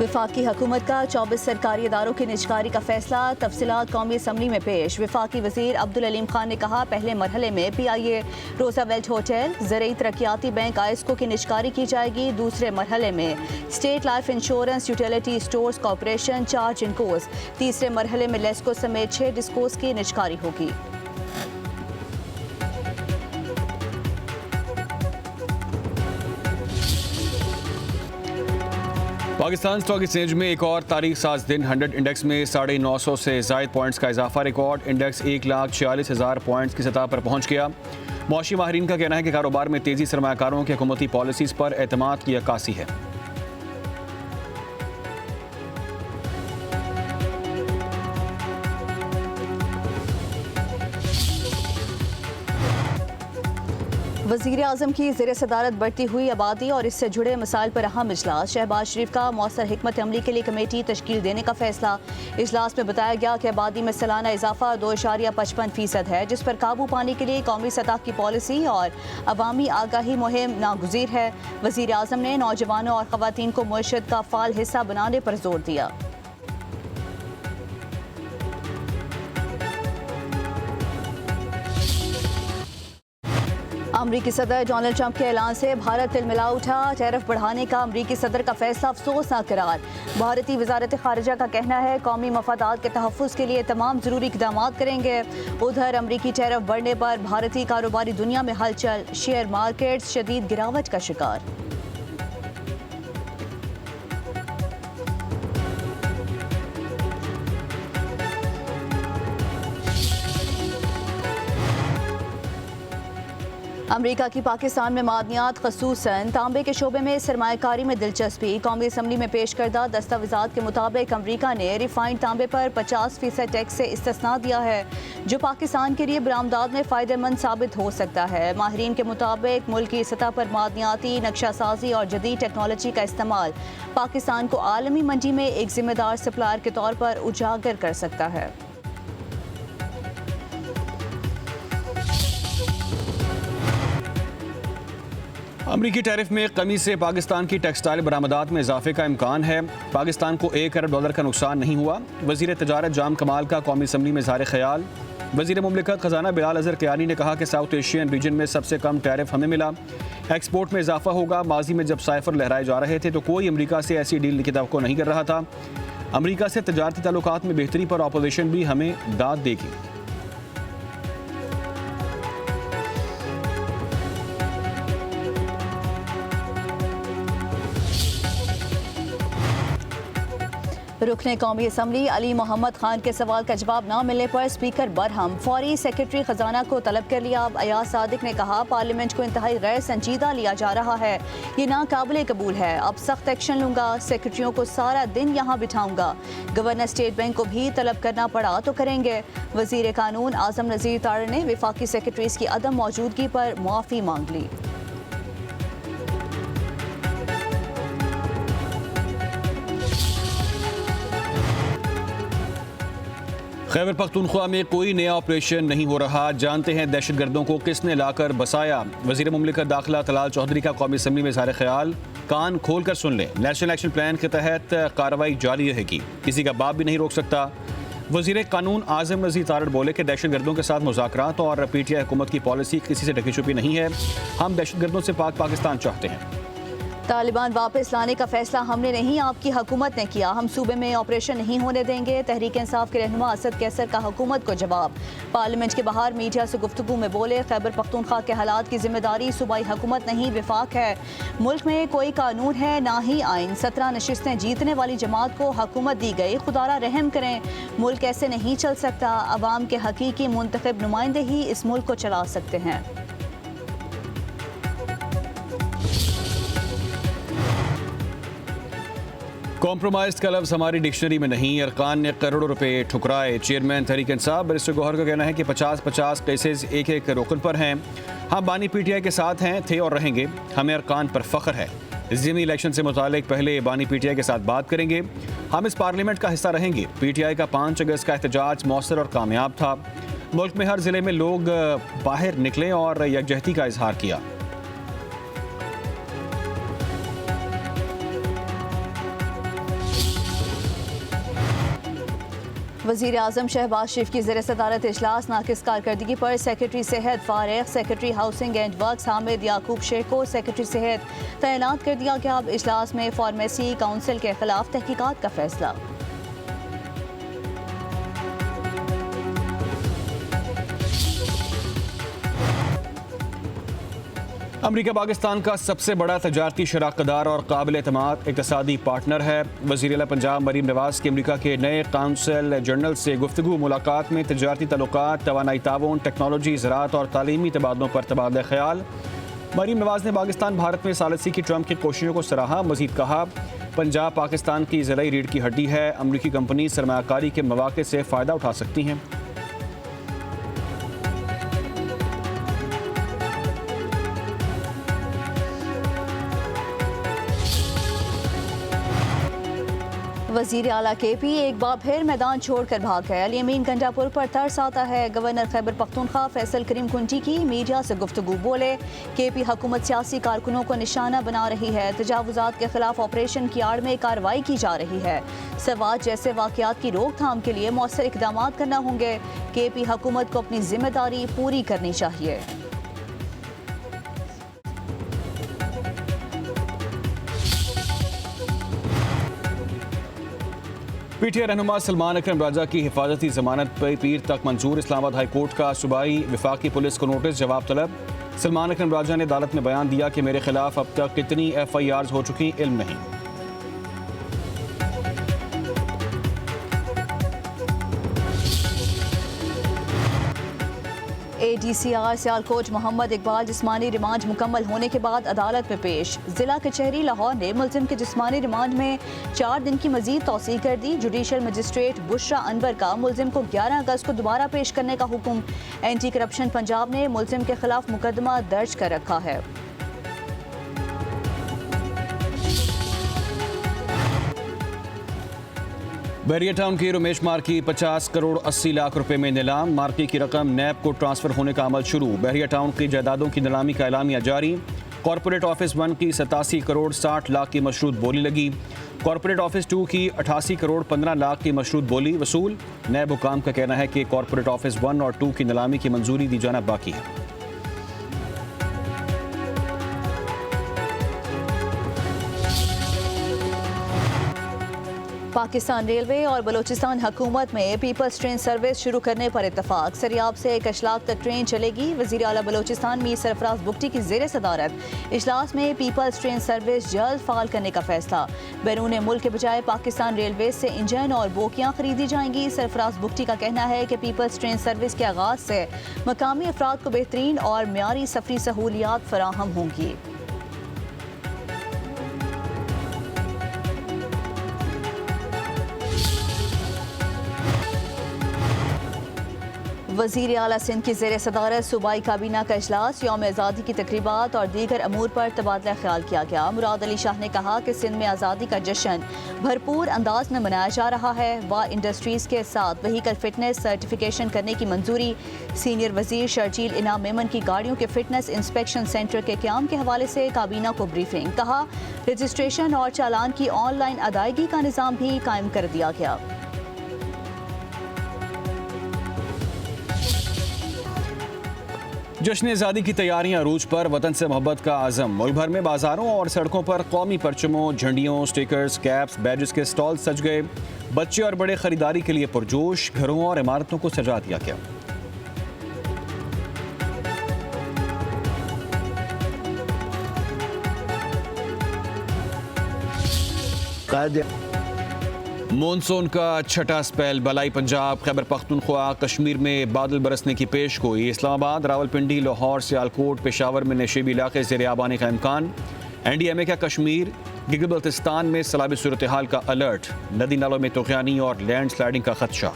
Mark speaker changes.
Speaker 1: वफाकी हुकूमत का 24 सरकारी इदारों की निजकारी का फैसला, तफसीलात कौमी असम्बली में पेश। वफाकी वजीर अब्दुल अलीम खान ने कहा, पहले मरहले में PIA रोजावेल्ट होटल, ज़रई तरक्याती बैंक आइस्को की निजकारी की जाएगी। दूसरे मरहले में state life insurance utility stores corporation चार्ज इनकोस, तीसरे मरहले में लेस्को समेत 6 डिस्कोस की निजकारी होगी।
Speaker 2: पाकिस्तान स्टॉक एक्सचेंज में एक और तारीख साज दिन 100 इंडेक्स में 950 से ज़ायद पॉइंट्स का इजाफा रिकॉर्ड। इंडेक्स 1,46,000 पॉइंट्स की सतह पर पहुंच गया। मौशी माहिरीन का कहना है कि कारोबार में तेज़ी सरमायाकारों की हुकूमती पॉलिसीज़ पर एतमाद की अक्कासी है।
Speaker 1: वज़ीर आज़म की ज़ेर सदारत बढ़ती हुई आबादी और इससे जुड़े मसाइल पर अहम इजलास। शहबाज शरीफ का मौसर हिकमत अमली के लिए कमेटी तश्कील देने का फैसला। इजलास में बताया गया कि आबादी में सालाना इजाफा 2.55% है, जिस पर काबू पाने के लिए कौमी सतह की पॉलिसी और अवामी आगाही मुहिम नागुज़ीर है। वज़ीर आज़म ने नौजवानों और ख़वातीन को मईशत का फ़ाल हिस्सा बनाने पर जोर दिया। अमरीकी सदर डोनाल्ड ट्रंप के ऐलान से भारत तिलमिला उठा। टैरिफ बढ़ाने का अमरीकी सदर का फैसला अफसोसनाक करार। भारतीय वजारत खारिजा का कहना है, कौमी मफादात के तहफ़्फ़ुज़ के लिए तमाम ज़रूरी इक़दाम करेंगे। उधर अमरीकी टैरिफ बढ़ने पर भारतीय कारोबारी दुनिया में हलचल, शेयर मार्केट शदीद गिरावट का शिकार। अमरीका की पाकिस्तान में मादनियात ख़ुसूसन तांबे के शोबे में सरमायाकारी में दिलचस्पी। कौमी असम्बली में पेश करदा दस्तावेज़ात के मुताबिक अमरीका ने रिफाइंड तांबे पर 50% टैक्स से इस्तिस्ना दिया है, जो पाकिस्तान के लिए बरामदात में फ़ायदेमंद साबित हो सकता है। माहिरीन के मुताबिक मुल्क की सतह पर मादनियाती नक्शा साजी और जदीद टेक्नोलॉजी का इस्तेमाल पाकिस्तान को आलमी मंडी में एक जिम्मेदार सप्लायर के तौर पर उजागर कर सकता है।
Speaker 2: अमरीकी टैरिफ में कमी से पाकिस्तान की टेक्सटाइल बरामदात में इजाफे का इम्कान है। पाकिस्तान को $1 अरब का नुकसान नहीं हुआ। वज़ीर तजारत जाम कमाल का कौमी असम्बली में इज़हार ख्याल। वज़ीर मुमलिकत ख़जाना बिलाल अज़हर कियानी ने कहा कि साउथ एशियन रीजन में सबसे कम टैरिफ हमें मिला। एक्सपोर्ट में इजाफा होगा। माजी में जब साइफर लहराए जा रहे थे तो कोई अमरीका से ऐसी डील की तवक्को नहीं कर रहा था। अमरीका से तजारती ताल्लुकात में बेहतरी पर अपोजिशन भी हमें दाद देगी।
Speaker 1: रुकने कौमी असम्बली अली मोहम्मद खान के सवाल का जवाब न मिलने पर स्पीकर बरहम। फौरी सेक्रेटरी खजाना को तलब कर लिया। अयाज सादिक ने कहा, पार्लियामेंट को इंतहाई गैर संजीदा लिया जा रहा है, ये नाकाबिले कबूल है। अब सख्त एक्शन लूंगा। सेक्रेटरियों को सारा दिन यहाँ बिठाऊंगा। गवर्नर स्टेट बैंक को भी तलब करना पड़ा तो करेंगे। वजीर कानून आजम नज़ीर तारड़ ने वफाकी सेक्रेटरीज की अदम मौजूदगी पर मुआफ़ी मांग ली।
Speaker 2: खैबर पख्तूनख्वा में कोई नया ऑपरेशन नहीं हो रहा। जानते हैं दहशतगर्दों को किसने लाकर बसाया। वज़ीर मुमलिकत दाखिला तलाल चौधरी का कौमी असम्बली में इज़हार ख्याल। कान खोल कर सुन लें, नेशनल एक्शन प्लान के तहत कार्रवाई जारी रहेगी, किसी का बाप भी नहीं रोक सकता। वज़ीर कानून आज़म नज़ीर तारड़ बोले कि दहशतगर्दों के साथ मुज़ाकरात और PTI हुकूमत की पॉलिसी किसी से ढकी छुपी नहीं है। हम दहशतगर्दों से पाक पाकिस्तान चाहते हैं।
Speaker 1: तालिबान वापस लाने का फैसला हमने नहीं, आपकी हुकूमत ने किया। हम सूबे में ऑपरेशन नहीं होने देंगे। तहरीक इंसाफ के रहनुमा असद कैसर का हुकूमत को जवाब। पार्लियामेंट के बाहर मीडिया से गुफ्तगू में बोले, खैबर पख्तूनख्वा के हालात की जिम्मेदारी सूबाई हुकूमत नहीं विफाक है। मुल्क में कोई कानून है ना ही आइन। 17 नशिस्तें जीतने वाली जमात को हुकूमत दी गई, खुदारा रहम करें। मुल्क ऐसे नहीं चल सकता। अवाम के हकीकी मुंतखब नुमाइंदे ही इस मुल्क को चला सकते हैं।
Speaker 2: कॉम्प्रोमाइज़ का लफ्ज़ हमारी डिक्शनरी में नहीं। अरकान ने करोड़ों रुपए ठुकराए। चेयरमैन तहरीक इंसाफ बैरिस्टर गौहर का कहना है कि 50-50 केसेस एक एक रोकन पर हैं। हम बानी PTI के साथ हैं, थे और रहेंगे। हमें अरकान पर फ़ख्र है। ज़िमनी इलेक्शन से मुतालिक पहले बानी PTI के साथ बात करेंगे। हम इस पार्लियामेंट का हिस्सा रहेंगे। PTI का 5 अगस्त का एहतजाज मौसर और कामयाब था। मुल्क में हर ज़िले में लोग बाहर निकले और यकजहती का इजहार किया।
Speaker 1: वज़ीर आज़म शहबाज शरीफ की ज़ेर सदारत इजलास नाकिस कारकर्दगी पर सेक्रेटरी सेहत फारिग, secretary housing and works Hamid Yaqoob Shaikh को सेक्रेटरी सेहत तैनात कर दिया गया। अब इजलास में फार्मेसी काउंसिल के खिलाफ तहकीकात का फैसला।
Speaker 2: अमरीका पाकिस्तान का सबसे बड़ा तजारती शराकतदार और काबिल एतमाद इक़्तिसादी पार्टनर है। वज़ीर आला पंजाब मरीम नवाज़ की अमरीका के नए काउंसिल जनरल से गुफ्तगू मुलाकात में तजारती तल्लुकात, तवानाई ताउन, टेक्नोलॉजी, ज़राअत और तालीमी तबादलों पर तबादला ख्याल। मरीम नवाज़ ने पाकिस्तान भारत में सालसी की ट्रंप की कोशिशों को सराहा। मज़ीद कहा, पंजाब पाकिस्तान की ज़राई रीढ़ की हड्डी है। अमरीकी कंपनी सरमायाकारी के मौक़े से फ़ायदा उठा सकती हैं।
Speaker 1: वज़ीर आला KP एक बार फिर मैदान छोड़कर भाग गए। अल-यमीन गंडापुर पर तरस आता है। गवर्नर खैबर पख्तूनख्वा फैसल करीम कुंटी की मीडिया से गुफ्तगू। बोले, KP हुकूमत सियासी कारकुनों को निशाना बना रही है। तजावुजात के खिलाफ ऑपरेशन की आड़ में कार्रवाई की जा रही है। सवात जैसे वाक़यात की रोकथाम के लिए मौसर इक़दाम करना होंगे। KP हुकूमत को अपनी जिम्मेदारी पूरी करनी चाहिए।
Speaker 2: PTI रहनुमा सलमान अकरम राजा की हिफाजती जमानत पर पीर तक मंजूर। इस्लामाबाद हाई कोर्ट का सूबाई विफाकी पुलिस को नोटिस, जवाब तलब। सलमान अकरम राजा ने अदालत में बयान दिया कि मेरे खिलाफ अब तक कितनी FIRs हो चुकी इल्म नहीं।
Speaker 1: ADCR सियालकोट मोहम्मद इकबाल जिस्मानी रिमांड मुकम्मल होने के बाद अदालत में पेश। जिला कचहरी लाहौर ने मुलजिम के जिस्मानी रिमांड में 4 दिन की मजीद तौसीह कर दी। जुडिशल मजिस्ट्रेट बुशरा अनवर का मुलजिम को 11 अगस्त को दोबारा पेश करने का हुक्म। एंटी करप्शन पंजाब ने मुलजिम के खिलाफ मुकदमा दर्ज कर रखा है।
Speaker 2: बैरिया टाउन की रमेश मार्की 50 करोड़ 80 लाख रुपए में नीलाम। मार्की की रकम नैब को ट्रांसफर होने का अमल शुरू। बैरिया टाउन की जायदादों की नीलामी का एलामिया जारी। कॉर्पोरेट ऑफिस 1 की 87 करोड़ 60 लाख की मशरूत बोली लगी। कॉर्पोरेट ऑफिस 2 की 88 करोड़ 15 लाख की मशरूत बोली वसूल। नैब हुकाम का कहना है कि कॉर्पोरेट ऑफिस 1 और 2 की नीलामी की मंजूरी दी जाना बाकी है।
Speaker 1: पाकिस्तान रेलवे और बलूचिस्तान हुकूमत में पीपल्स ट्रेन सर्विस शुरू करने पर इत्तफाक। सरियाब से कशलाक तक ट्रेन चलेगी। वज़ीर आला बलूचिस्तान मीर सरफराज बुगटी की ज़ेर सदारत इजलास में पीपल्स ट्रेन सर्विस जल्द फ़ाल करने का फैसला। बैरून मुल्क के बजाय पाकिस्तान रेलवे से इंजन और बोगियाँ खरीदी जाएंगी। सरफराज बुगटी का कहना है कि पीपल्स ट्रेन सर्विस के आगाज़ से मकामी अफराद को बेहतरीन और म्यारी सफरी सहूलियात फराहम होंगी। वज़ीर आला सिंध की ज़ेर सदारत सूबाई काबीना का इजलास। यौम आज़ादी की तकरीबात और दीगर अमूर पर तबादला ख्याल किया गया। मुराद अली शाह ने कहा कि सिंध में आज़ादी का जश्न भरपूर अंदाज में मनाया जा रहा है। वा इंडस्ट्रीज़ के साथ व्हीकल फिटनेस सर्टिफिकेशन करने की मंजूरी। सीनियर वज़ीर शर्जील इनाम मेमन की गाड़ियों के फिटनेस इंस्पेक्शन सेंटर के क़याम के हवाले से काबीना को ब्रीफिंग। कहा, रजिस्ट्रेशन और चालान की ऑनलाइन अदायगी का निज़ाम भी कायम कर दिया गया।
Speaker 2: जश्न आज़ादी की तैयारियां अरूज पर, वतन से मोहब्बत का आज़म। मुल्क भर में बाजारों और सड़कों पर कौमी परचमों, झंडियों, स्टिकर्स, कैप्स, बैजेस के स्टॉल सज गए। बच्चे और बड़े खरीदारी के लिए पुरजोश। घरों और इमारतों को सजा दिया गया। मॉनसून का छठा स्पेल बलाई पंजाब, खैबर पख्तूनख्वा, कश्मीर में बादल बरसने की पेश गोई। इस्लामाबाद, रावलपिंडी, लाहौर, सियालकोट, पेशावर में नशीबी इलाके ज़ेर आबानी का इम्कान। NDMA का कश्मीर, गिलगित बल्तिस्तान में सैलाबी सूरत हाल का अलर्ट। नदी नालों में तुग़यानी और लैंड स्लाइडिंग का खदशा।